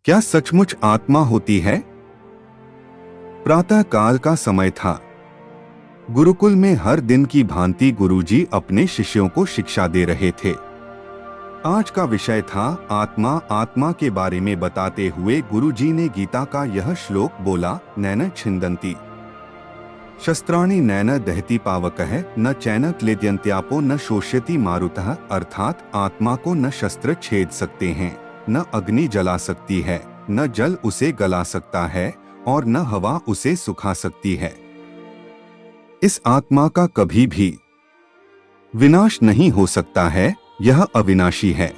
क्या सचमुच आत्मा होती है? प्रातः काल का समय था। गुरुकुल में हर दिन की भांति गुरुजी अपने शिष्यों को शिक्षा दे रहे थे। आज का विषय था आत्मा। आत्मा के बारे में बताते हुए गुरुजी ने गीता का यह श्लोक बोला, नैन छिन्दन्ति शस्त्राणि नैन दहति पावकः न चैन क्लेद्यन्त्यापो न शोष्यति मारुतः। अर्थात आत्मा को न शस्त्र छेद सकते हैं, न अग्नि जला सकती है, न जल उसे गला सकता है और न हवा उसे सुखा सकती है। इस आत्मा का कभी भी विनाश नहीं हो सकता है, यह अविनाशी है।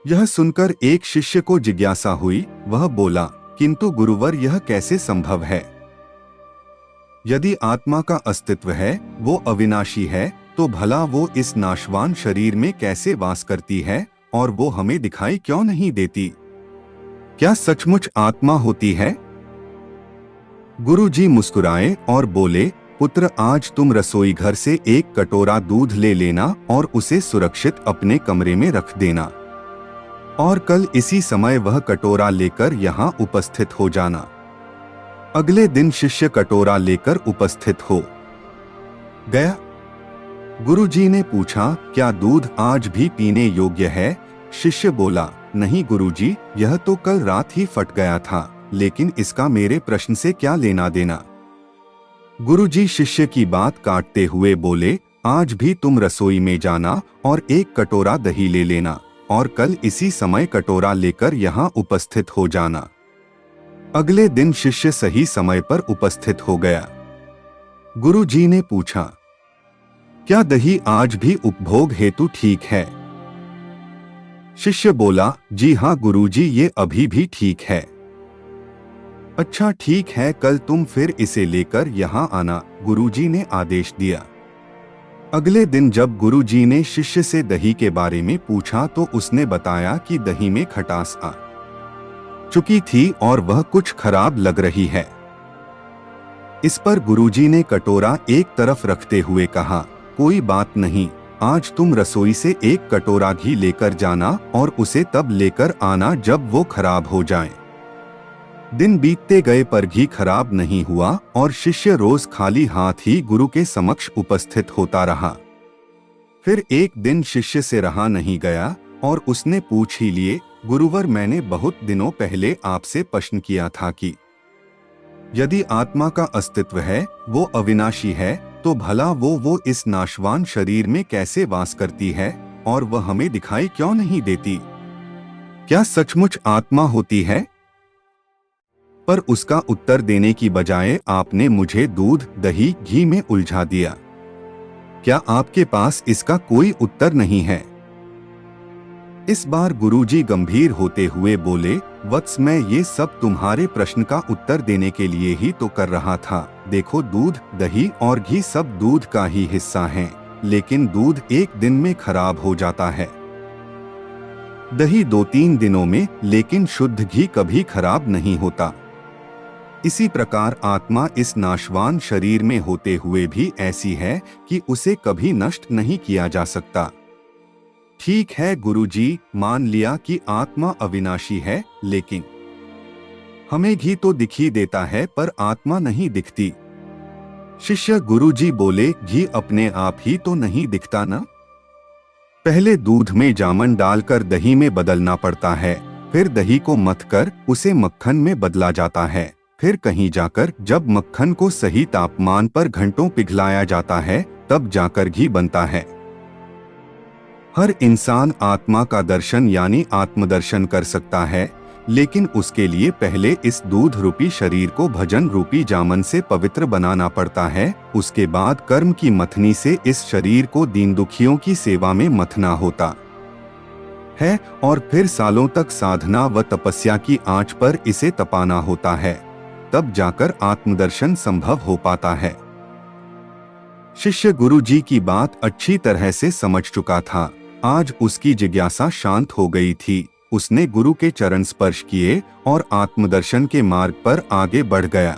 यह सुनकर एक शिष्य को जिज्ञासा हुई। वह बोला, किंतु गुरुवर यह कैसे संभव है? यदि आत्मा का अस्तित्व है, वो अविनाशी है, तो भला वो इस नाशवान शरीर में कैसे वास करती है और वो हमें दिखाई क्यों नहीं देती? क्या सचमुच आत्मा होती है? गुरुजी मुस्कुराए और बोले, पुत्र, आज तुम रसोई घर से एक कटोरा दूध ले लेना और उसे सुरक्षित अपने कमरे में रख देना और कल इसी समय वह कटोरा लेकर यहाँ उपस्थित हो जाना। अगले दिन शिष्य कटोरा लेकर उपस्थित हो गया। गुरुजी ने पूछा, क्या दूध आज भी पीने योग्य है? शिष्य बोला, नहीं गुरुजी, यह तो कल रात ही फट गया था, लेकिन इसका मेरे प्रश्न से क्या लेना देना? गुरुजी शिष्य की बात काटते हुए बोले, आज भी तुम रसोई में जाना और एक कटोरा दही ले लेना और कल इसी समय कटोरा लेकर यहाँ उपस्थित हो जाना। अगले दिन शिष्य सही समय पर उपस्थित हो गया। गुरुजी ने पूछा, क्या दही आज भी उपभोग हेतु ठीक है? शिष्य बोला, जी हाँ गुरुजी, ये अभी भी ठीक है। अच्छा ठीक है, कल तुम फिर इसे लेकर यहाँ आना, गुरुजी ने आदेश दिया। अगले दिन जब गुरुजी ने शिष्य से दही के बारे में पूछा तो उसने बताया कि दही में खटास आ चुकी थी और वह कुछ खराब लग रही है। इस पर गुरुजी ने कटोरा एक तरफ रखते हुए कहा, कोई बात नहीं, आज तुम रसोई से एक कटोरा घी लेकर जाना और उसे तब लेकर आना जब वो खराब हो जाए। दिन बीतते गए पर घी खराब नहीं हुआ और शिष्य रोज खाली हाथ ही गुरु के समक्ष उपस्थित होता रहा। फिर एक दिन शिष्य से रहा नहीं गया और उसने पूछ ही लिए, गुरुवर, मैंने बहुत दिनों पहले आपसे प्रश्न किया था कि यदि आत्मा का अस्तित्व है, वो अविनाशी है, तो भला वो इस नाशवान शरीर में कैसे वास करती है और वह हमें दिखाई क्यों नहीं देती? क्या सचमुच आत्मा होती है? पर उसका उत्तर देने की बजाय आपने मुझे दूध, दही, घी में उलझा दिया। क्या आपके पास इसका कोई उत्तर नहीं है? इस बार गुरुजी गंभीर होते हुए बोले, वत्स, मैं ये सब तुम्हारे प्रश्न का उत्तर देने के लिए ही तो कर रहा था। देखो, दूध, दही और घी सब दूध का ही हिस्सा हैं, लेकिन दूध एक दिन में खराब हो जाता है, दही 2-3 दिनों में, लेकिन शुद्ध घी कभी खराब नहीं होता। इसी प्रकार आत्मा इस नाशवान शरीर में होते हुए भी ऐसी है कि उसे कभी नष्ट नहीं किया जा सकता। ठीक है गुरुजी, मान लिया कि आत्मा अविनाशी है, लेकिन हमें घी तो दिखी देता है पर आत्मा नहीं दिखती। शिष्य गुरुजी बोले, घी अपने आप ही तो नहीं दिखता ना? पहले दूध में जामन डालकर दही में बदलना पड़ता है, फिर दही को मथकर उसे मक्खन में बदला जाता है, फिर कहीं जाकर जब मक्खन को सही तापमान पर घंटों पिघलाया जाता है, तब जाकर घी बनता है। हर इंसान आत्मा का दर्शन यानी आत्मदर्शन कर सकता है, लेकिन उसके लिए पहले इस दूध रूपी शरीर को भजन रूपी जामन से पवित्र बनाना पड़ता है। उसके बाद कर्म की मथनी से इस शरीर को दीन दुखियों की सेवा में मथना होता है और फिर सालों तक साधना व तपस्या की आंच पर इसे तपाना होता है, तब जाकर आत्मदर्शन संभव हो पाता है। शिष्य गुरुजी की बात अच्छी तरह से समझ चुका था। आज उसकी जिज्ञासा शांत हो गई थी। उसने गुरु के चरण स्पर्श किए और आत्मदर्शन के मार्ग पर आगे बढ़ गया।